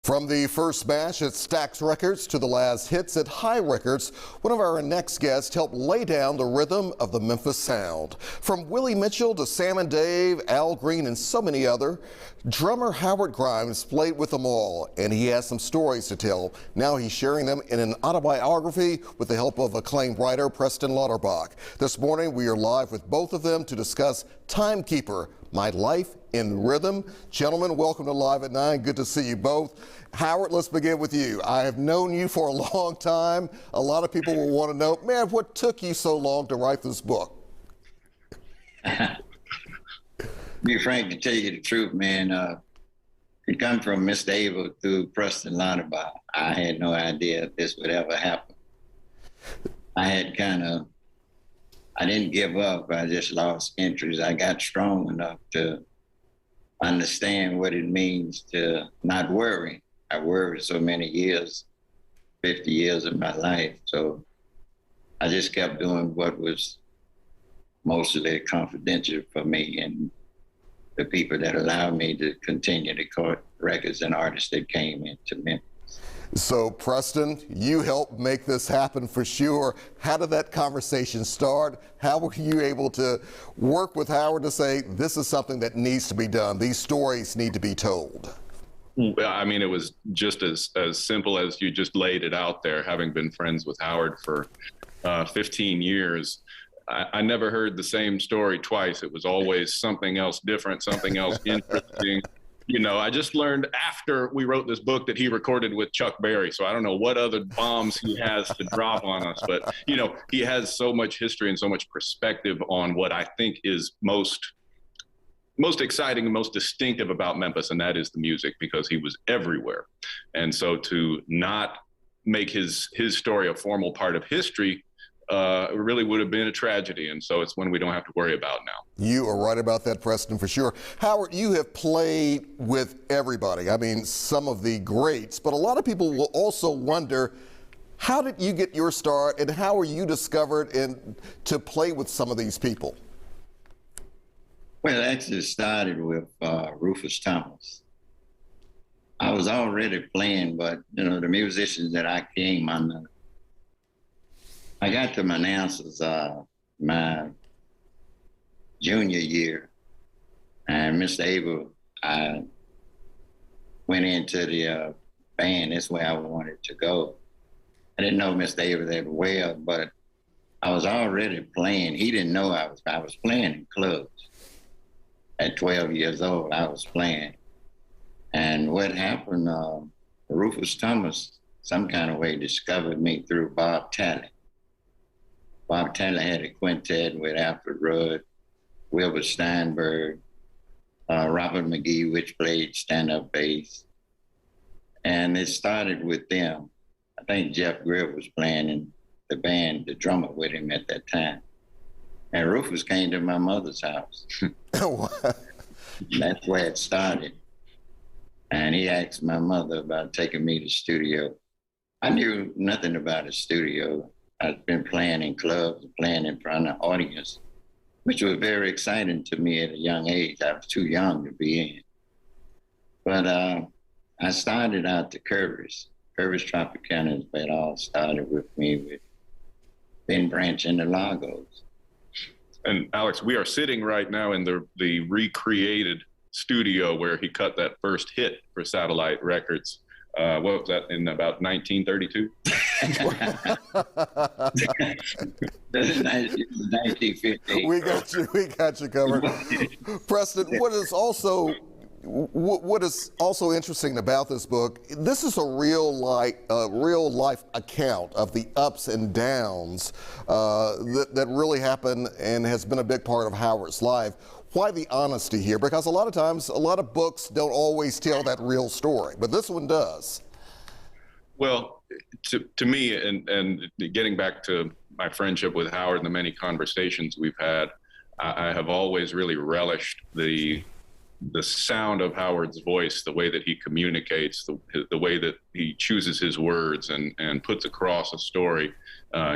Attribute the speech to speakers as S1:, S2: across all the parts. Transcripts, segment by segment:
S1: From the first smash at Stax Records to the last hits at High Records, one of our next guests helped lay down the rhythm of the Memphis sound. From Willie Mitchell to Sam and Dave, Al Green, and so many other, drummer Howard Grimes played with them all, and he has some stories to tell. Now he's sharing them in an autobiography with the help of acclaimed writer Preston Howard. This morning we are live with both of them to discuss Timekeeper, My Life in Rhythm. Gentlemen, welcome to Live at 9. Good to see you both. Howard, let's begin with you. I have known you for a long time. A lot of people will want to know, man, what took you so long to write this book?
S2: Be frank, to tell you the truth, man, it come from Mr. Abel through Preston Howard. I had no idea if this would ever happen. I didn't give up. I just lost interest. I got strong enough to understand what it means to not worry. I worried so many years, 50 years of my life. So I just kept doing what was mostly confidential for me and the people that allowed me to continue to cut records and artists that came into Memphis.
S1: So, Preston, you helped make this happen for sure. How did that conversation start? How were you able to work with Howard to say, this is something that needs to be done? These stories need to be told.
S3: I mean, it was just as simple as you just laid it out there. Having been friends with Howard for 15 years, I never heard the same story twice. It was always something else different, something else interesting. You know, I just learned after we wrote this book that he recorded with Chuck Berry. So I don't know what other bombs he has to drop on us. But, you know, he has so much history and so much perspective on what I think is most exciting and most distinctive about Memphis, and that is the music, because he was everywhere. And so to not make his story a formal part of history really would have been a tragedy, and so it's one we don't have to worry about now.
S1: You are right about that, Preston, for sure. Howard, you have played with everybody. I mean, some of the greats, but a lot of people will also wonder, how did you get your start, and how were you discovered to play with some of these people?
S2: Well, it actually started with Rufus Thomas. I was already playing, but, you know, the musicians that I came under, I got to my announcers my junior year, and Mr. Abel, I went into the band. That's where I wanted to go. I didn't know Mr. Abel that well, but I was already playing. He didn't know I was playing in clubs. At 12 years old, I was playing. And what happened, Rufus Thomas, some kind of way, discovered me through Bob Talley. Bob Talley had a quintet with Alfred Rudd, Wilbur Steinberg, Robert McGee, which played stand-up bass. And it started with them. I think Jeff Greer was playing in the band, the drummer with him at that time. And Rufus came to my mother's house. That's where it started. And he asked my mother about taking me to the studio. I knew nothing about a studio. I'd been playing in clubs, playing in front of audience, which was very exciting to me at a young age. I was too young to be in. But I started out to Curvis Tropicana, but it all started with me with Ben Branch and the Lagos.
S3: And Alex, we are sitting right now in the recreated studio where he cut that first hit for Satellite Records. What was that, in about 1932?
S2: 1950.
S1: We got you covered. Preston, what is also interesting about this book, this is a real life account of the ups and downs that really happened and has been a big part of Howard's life. Why the honesty here? Because a lot of times, a lot of books don't always tell that real story, but this one does.
S3: Well, to me, and getting back to my friendship with Howard and the many conversations we've had, I have always really relished the sound of Howard's voice, the way that he communicates, the way that he chooses his words and puts across a story.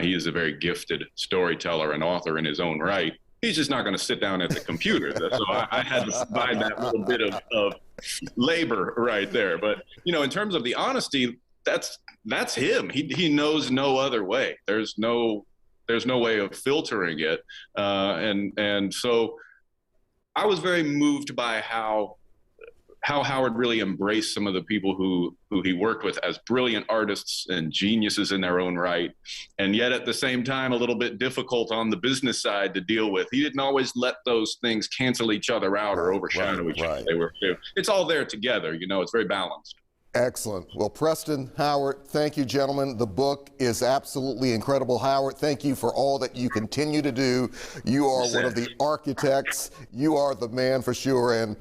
S3: He is a very gifted storyteller and author in his own right. he's just not going to sit down at the computer. So I had to provide that little bit of labor right there. But, in terms of the honesty, that's him. He knows no other way. There's no way of filtering it. And so I was very moved by how Howard really embraced some of the people who he worked with as brilliant artists and geniuses in their own right, and yet at the same time a little bit difficult on the business side to deal with. He didn't always let those things cancel each other out or overshadow each other. It's all there together. It's very balanced.
S1: Excellent. Well, Preston Howard, thank you, gentlemen. The book is absolutely incredible. Howard, thank you for all that you continue to do. You are one of the architects. You are the man for sure. And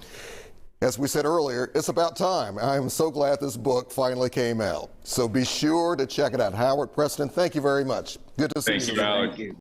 S1: as we said earlier, it's about time. I am so glad this book finally came out. So be sure to check it out. Howard, Preston, thank you very much. Good to see you.
S3: Thank you, Alex.